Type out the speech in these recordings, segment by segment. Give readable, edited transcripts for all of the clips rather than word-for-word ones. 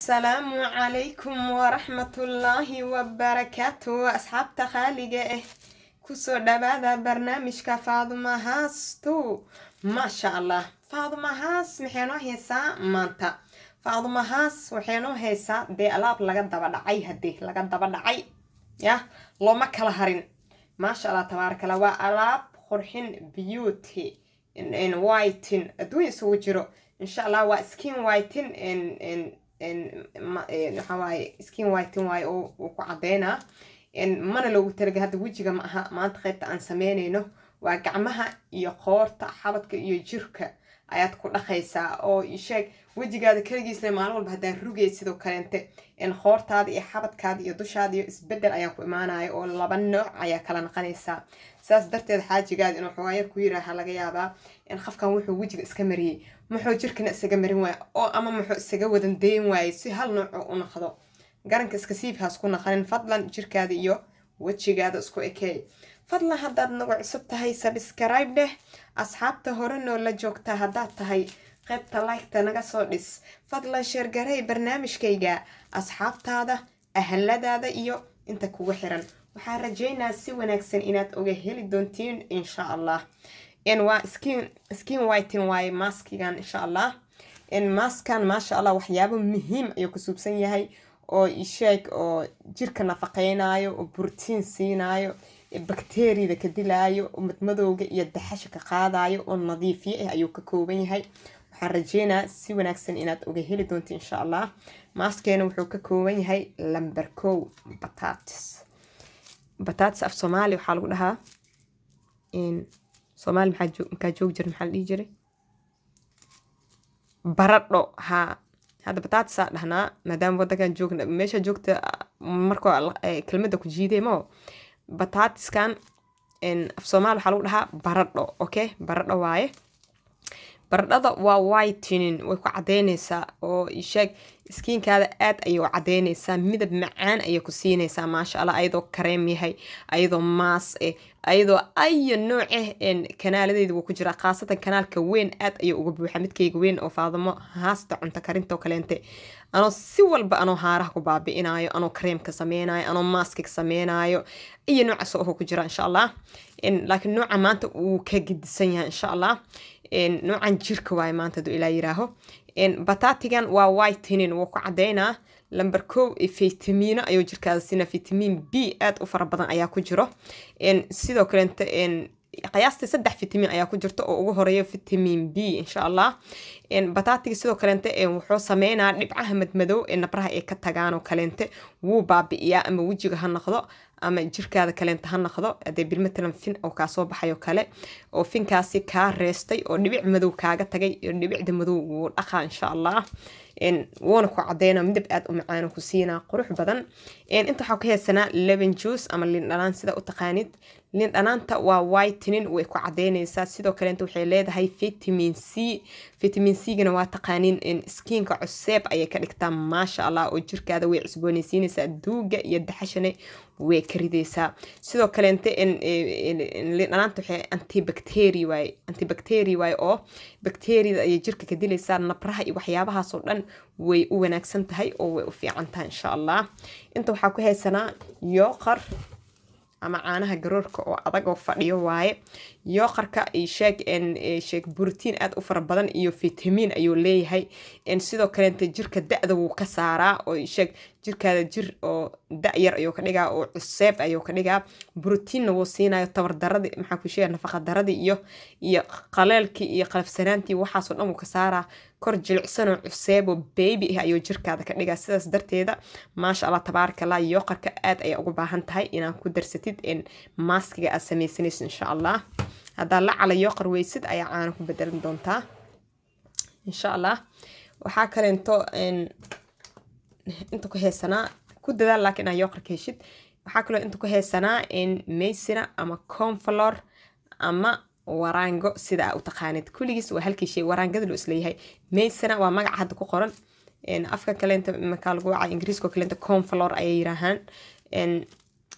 السلام عليكم ورحمة الله وبركاته أصحاب تخاليقة كسو دبادة برنامج كفاضمة هاستو ما شاء الله فاضمة هاس محينو هيسا مانتا فاضمة هاس وحينو هيسا دي ألاب لغا دبادعي هدي لغا دبادعي يا لو ما كلا هرين ما شاء الله تبارك الله وألاب قرحين بيوتي in وايتين أدوين سو جرو إن شاء الله واسكين وايتين waxa waaye skin whiten waaye oo ku cadeena mana loogu talagalay hadda wejiga ma aha maanta qaybta aan sameynayno waa gacmaha iyo qoorta xabadka iyo jirka ayaad ku dhaqaysaa oo isheeg wejigaada kaligiisle maalin walba haddaad rugay sidoo kaleente qoortaada iyo xabadkaada iyo dushaada iyo isbedel ayaa ku imaanaya oo laba nooc ayaa kala naqanaysaa saas darteed xaajigaada inuu xogaayar ku yiraaha laga yaabaa in qofkan wuxuu wejiga iska mariyay muxuu jirkana isaga marin waay oo ama muxuu isaga wadan deyn waay si hal nooc u noqdo garanka iska siibhaas ku naqanin fadlan jirkaada iyo wejigaada isku ekeey fadlan haddaad nagu cusub tahay subscribe dheh asxaabta hore noo la joogta haddaad tahay qaybta like-ta naga soo dhis fadlan sheergarey barnaamijkayga asxaabtaada ahaladaada iyo inta kugu xiran waxaan rajeynaa si wanaagsan inaad oga heli doontiin insha allah waa skin whiten waaye maskigan insha allah maskan maasha allah waxyaabo muhiim ayuu ku suubsan yahay oo isheeg oo jirka nafaqeynayo oo borotiin siinayo bakteeriyada ka dilaayo oo madmadowga iyo daxasha ka qaadayo oo nadiifiye ah ayuu ka kooban yahay waxaan rajeynaa si wanaagsan inaad oga heli doonto insha allah maskeena wuxuu ka kooban yahay lamber 1 batatis af soomaali waxaa lagu dhahaa soomaali maxaa joog jira maxaa la dhihi jiray baradho haa hadda batatisaa dhahnaa maadaama wadankan joogna meesha joogta markoo kelmadda ku jiiday mo batatiskan af soomaali waxaa lagu dhahaa baradho okay baradho waaye baradhada waa whitening way ku cadeynaysaa oo isheeg skinkaada aad ayay u cadeynaysaa midab macaan ayay ku siinaysaa maasha allah ayadoo kareem yahay ayadoo maas ayadoo ayo nooc kanaaladeeda wuu ku jiraa khaasatan kanaalka weyn aad ayuu uga buuxa midkayga weyn oo faadamo haasta cunto karinta oo kaleente anoo si walba anoo haaraha ku baabi'inayo anoo kareemka sameynayo anoo maaskiga sameynayo iyo noocaas oo ku jira insha allah laakiin nooca maanta uu ka gidisan yahay insha allah noocan jirka waaye maanta haduu ilaa yiraaho batatigan waa whitening wuu ku cadeynaa lamber 1 fitamiino ayuu jirkaada siina fitamiin B aad u fara badan ayaa ku jiro sidoo kale qiyaastii 3 fitamiin ayaa ku jirto oo ugu horeeyo fitamiin B insha allah batatiga sidoo kale wuxuu sameynaa dhibcaha madmadow nabraha ay ka tagaan oo kaleente wuu baabi'iyaa ama wejiga ha noqdo ama jirkaada kaleenta ha noqdo hadee bilmatalan fin oo kaa soo baxayo kale oo finkaasi kaa reestay oo dhibic madow kaaga tagay dhibicda madow wuu dhaqaa insha allah wuuna ku cadeynaa midab aad u macaan ku siinaa qurux badan inta waxaa ka heesanaa lemon juice ama liin dhanaan sida u taqaanid liin dhanaanta waa whitening way ku cadeynaysaa sidoo kale waxay leedahay vitamin C gana waa taqaanin skinka cuseeb ayay ka dhigtaa maasha allah oo jirkaada way cusboonaysiinaysaa duuga iyo daxashana way ka ridaysaa sidoo kale liin dhanaanta waxay antibacteria waaye oo bakteeriyada ayay jirka ka dilaysaa nabraha iyo waxyaabahaas oo dhan way u wanaagsan tahay oo way u fiican tahay insha allah inta waxaa ku haysanaa yooqar ama caanaha garoorka oo adag oo fadhiyo waaye yooqarka sheeg borotiin aad u fara badan iyo fitamiin ayuu leeyahay sidoo kaleenta jirka da'da wuu ka saaraa oo sheeg jirkaada jir oo da'yar ayuu ka dhigaa oo cuseeb ayuu ka dhigaa borotiinna wuu siinayo tabardaradii maxaa ku sheegay nafaqadaradii iyo qaleelkii iyo qalafsanaantii waxaasoo dhan wuu ka saaraa kor jilicsan oo cuseeb oo baby ah ayuu jirkaada ka dhigaa sidaas darteeda maasha allah tabaaraka allah yooqarka aad ayaa ugu baahan tahay inaan ku darsatid maaskiga aad sameysanayso insha allah haddaa la cala yooqar weysid ayaa caano ku bedelan doontaa insha allah waxaa kaleento inta ku heesanaa ku dadaal laakiin aad yooqar ka heshid waxaa kaloo inta ku heesanaa meysina ama conflor ama waraango sida aa u taqaanid kulligiis waa halkii shay waraangada loo isleeyahay meysina waa magaca hadda ku qoran afka kaleenta markaa lagu wacaa ingiriiska kaleenta conflor ayay yiraahaan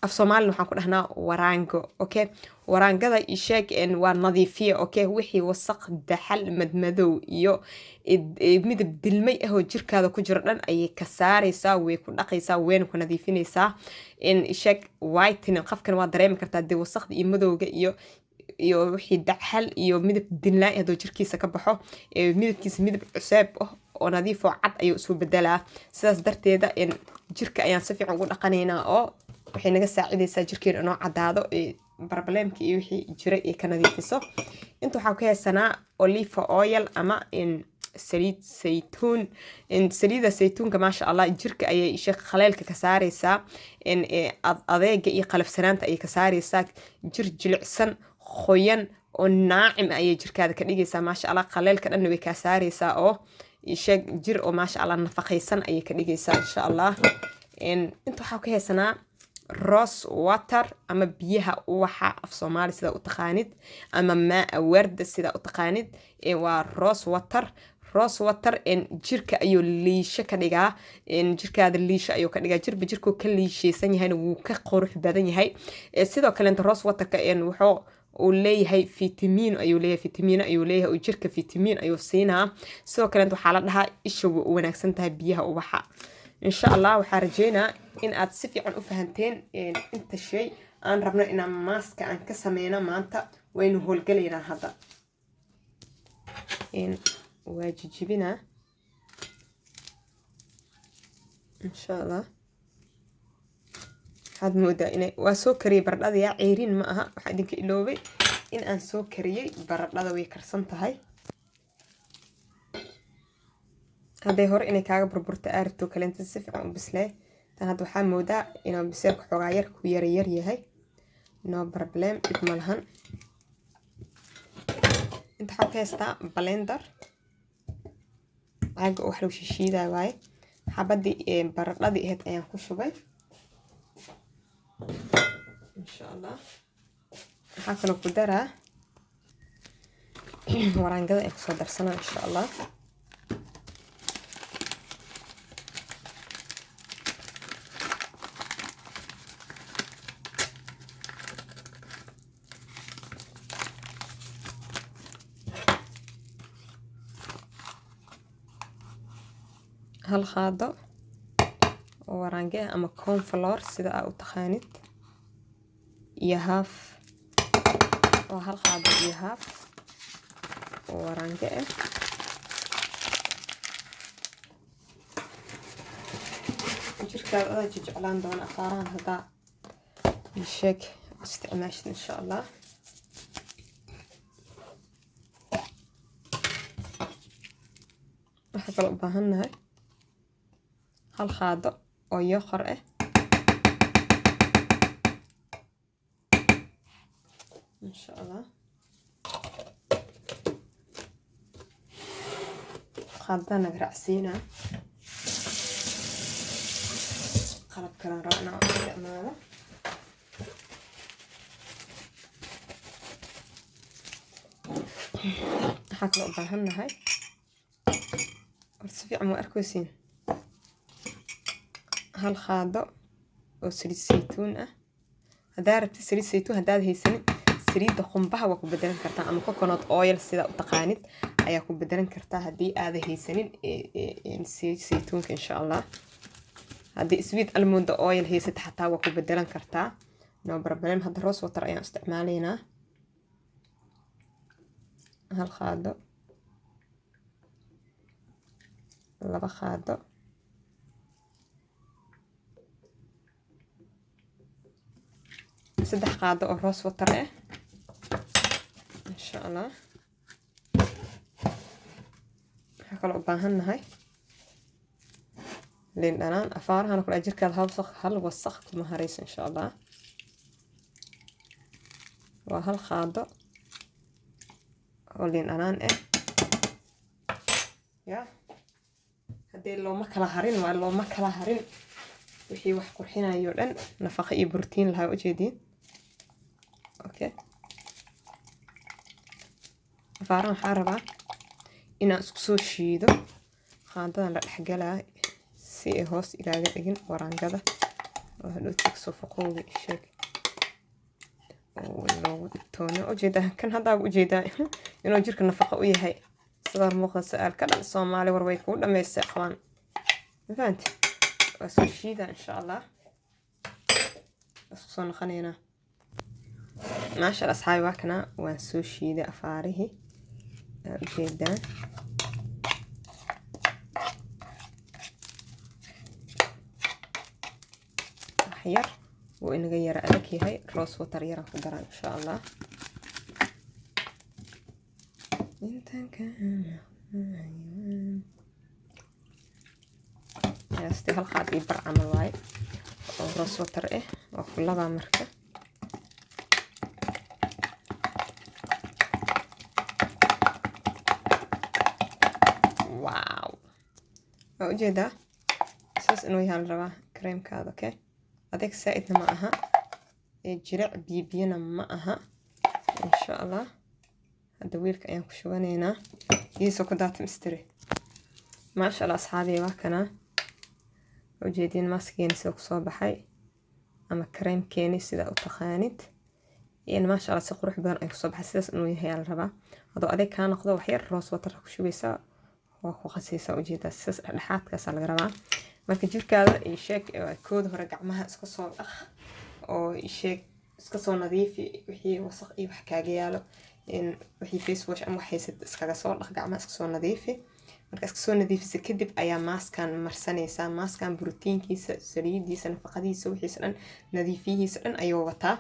af Soomaali waxaan ku dhahnaa waraango. Okay, waraangada isheeg waa nadiifiye. Okay, wixii wasaq daxal madmadow iyo midab dilmay ah oo jirkaada ku jiro dhan ayay ka saaraysaa, way ku dhaqaysaa, wayna ku nadiifinaysaa. Isheeg whitening qafkan waa dareemi kartaa dee wasaqda iyo madowga iyo wixii daxal iyo midab dilnaa hadoo jirkiisa ka baxo, midabkiisa midab cuseeb ah oo nadiif oo cad ayuu isu bedelaa. sidaas darteeda jirka ayaan si fiican ugu dhaqanaynaa oo waxay naga saacidaysaa jirkeena inoo cadaado barbalemka iyo wixii jiray ay ka nadiifiso. inta waxaa ka haysanaa olive oil ama saliid saytuun. saliida saytuunka maasha allah jirka ayay khaleelka ka saaraysaa, adeega iyo qalafsanaanta ayay ka saaraysaa. jir jilicsan qoyan oo naacim ayay jirkaada ka dhigaysaa maasha allah. khaleelka dhan way ka saaraysaa oo jir oo maasha allah nafaqaysan ayay ka dhigaysaa insha allah. inta waxaa ka haysanaa rose water ama biyaha uwaxa af Soomaali sida u taqaanid, ama maa warda sida u taqaanid. waa rose water. rose water jirka ayuu liisho ka dhigaa, jirkaada liisho ayuu ka dhigaa. jirba jirkuu ka liishaysan yahayna wuu ka qurux badan yahay. sidoo kale rose waterka wuxuu uu leeyahay fitamiin ayuu leeyahay, fitamiin ayuu leeyahay oo jirka fitamiin ayuu siinaa. sidoo kale waxaa la dhahaa isha u wanaagsan tahay biyaha ubaxa. insha allah waxaan rajeynaa in aad si fiican u fahanteen inta shay aan rabno inaan maaska aan ka sameyno maanta. waynu howlgalaynaa hadda. waa jijibinaa insha allah. waxaad moodaa inay waa soo kariyay baradhada, yaa ceeriin ma aha. waxaa idinka iloobay in aan soo kariyay baradhada, way karsan tahay. hadday hore inay kaaga burburta aarto kaleenta si fiican u bislee. tan hadda waxaa moodaa inuu biseelka xoogaa yar ku yar yahay. no problem, dhib ma lahan. inta waxaa ka haystaa blender, caaga wax lagu shishiidaa waaye. xabadii baradhadii ahayd ayaan ku shubay insha allah. waxaa kaloo ku daraa waraangada ay kusoo darsanaa insha allah. hal qaado oo waraange ama corn flour sida aad u taqaanid, iyo half oo hal qaado iyo half oo waraange ah. jirkaada aad jeclaan doona afaarahan haddaa isheeg isticmaashid insha allah. waxaa kaloo u baahannahay hal qaado oo yoqor ah insha allah. qaadana garacsiinaa. qalab kalan rabna oo isticmaalo. waxaa kaloo u baahannahay si fiican ma arkaysiin hal qaado oo saliid saytuun ah. haddaad rabtid saliid saytuun, haddaad haysanin saliidda qumbaha waa ku bedelan kartaa, ama coconut oil sida u taqaanid ayaa ku bedelan kartaa haddii aad haysanin saliid saytuunka insha allah. haddii sweet almond oil haysata xataa waa ku bedelan kartaa, no problem. hadda rose water ayaan isticmaalaynaa. hal qaado, laba qaado, saddex qaado oo rose water ah insha allah. waxaa kaloo u baahannahay liin dhanaan. afaarahan kula jirkaada hal wasaq kuma harayso insha allah. waa hal qaado oo liin dhanaan ah ya. haddii looma kala harin waa looma kala harin wixii wax qurxinayo dhan nafaqo iyo borotiin lahaa ujeediin. okay, afaarahan waxaa rabaa inaan isku soo shiido. qaadadan la dhexgalaa si ay hoos igaaga dhigin waraangada. وهلو تكسو فقوي الشيك ولو دكتوني أجيدا كان هذا أجيدا إنه جيرك النفقة وياهي صدر مخ سأل كذا الصومالي ورويكون لما يستخوان فهمت وسوشيدا إن شاء الله بس صون خنينا ما شاء الله أصحابي واكنا وسوشيدا أفاريه جدا حير ونغير أذكي هاي روس وتر يرى قدران إن شاء الله انت كان يستي هالخاد يبرع عمل واي روس وتر إيه وكلها بامركة واو وجدا أساس إنه يهالربا كريم كذا أوكي أديك سائدنا معها جرع بيبينا معها إن شاء الله هذا ويلك أيام كشوانينا يسو كدات مستري ما شاء الله أصحابي واكنا وجيدين ماسكين سوق صوبحي أما كريم كيني سيدا أتخانيت يعني ما شاء الله سيقروح بان أيك صوبح سيداس إنو يهي على الربا هذا أديك كان أخذو وحير روس وطرح كشويسا وكو خسيسا وجيدا سيس لحات كاسا الغربا marka jirkaada ay sheeg kooda hore gacmaha iska soo dhaq oo ay sheeg iska soo nadiifi wixii wasakh iyo wax kaaga yaalo in wixii face wash ama waxaysid iskaga soo dhaq gacmaha iska soo nadiifi marka iska soo nadiifisa kadib ayaa maaskan marsanaysaa maaskan borotiinkiisa saliidiisa nafaqadiisa wixiisa dhan nadiifiyihiisa dhan ayuu wataa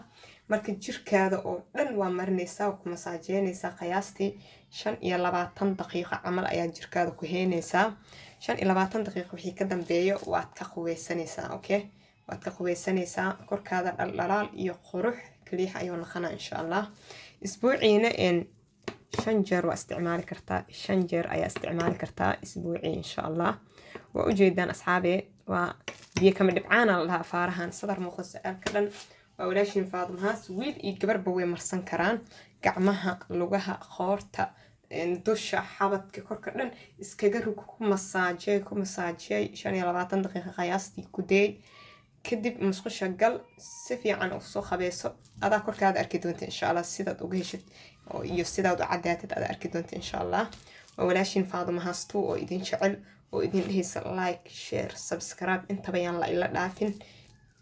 marka jirkaada oo dhan waa marinaysaa ku masaajeynaysaa qiyaastii 25 daqiiqo camal ayaa jirkaada ku heynaysaa 25 daqiiqo wixii ka dambeeyo waad ka quweysanaysaa okay waad ka quweysanaysaa korkaada dhaldhalaal iyo qurux kaliya ayuu noqonaa insha Allah isbuuciina in 5 jeer waa isticmaali kartaa 5 jeer ayaa isticmaali kartaa isbuuci insha Allah waa u jeedaan asxaabe waa biyo kama dhibcaan laha faarahan sadar muuqda sa'alka dhan waa walaashin Faadmahaas wiil iyo gabarba way marsan karaan gacmaha lugaha qoorta dusha xabadka korka dhan iskaga rug ku masaajay 25 daqiiqo qiyaastii ku day kadib musqusha gal si fiican u soo qabeeso adaa korkaada arki doonta insha Allah sidaad uga heshid iyo sidaad u cadaatid adaa arki doonta insha Allah walaashin Faadmahaas oo idin jecel oo idin dhehaysa like share subscribe inta bayaan la ila dhaafin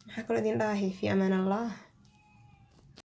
maxaa kaloo idin dhaahay fi amaan Allah